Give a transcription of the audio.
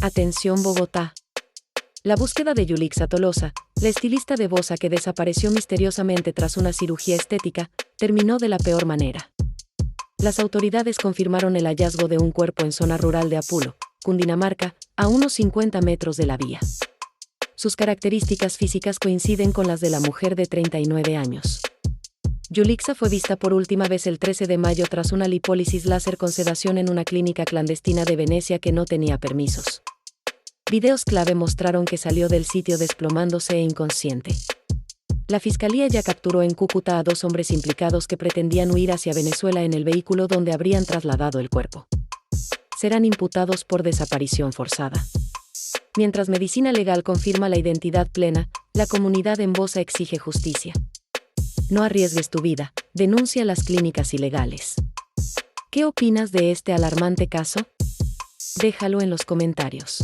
Atención Bogotá. La búsqueda de Yulixa Tolosa, la estilista de Bosa que desapareció misteriosamente tras una cirugía estética, terminó de la peor manera. Las autoridades confirmaron el hallazgo de un cuerpo en zona rural de Apulo, Cundinamarca, a unos 50 metros de la vía. Sus características físicas coinciden con las de la mujer de 39 años. Yulixa fue vista por última vez el 13 de mayo tras una lipólisis láser con sedación en una clínica clandestina de Venecia que no tenía permisos. Videos clave mostraron que salió del sitio desplomándose e inconsciente. La fiscalía ya capturó en Cúcuta a 2 hombres implicados que pretendían huir hacia Venezuela en el vehículo donde habrían trasladado el cuerpo. Serán imputados por desaparición forzada. Mientras Medicina Legal confirma la identidad plena, la comunidad en Bosa exige justicia. No arriesgues tu vida, denuncia las clínicas ilegales. ¿Qué opinas de este alarmante caso? Déjalo en los comentarios.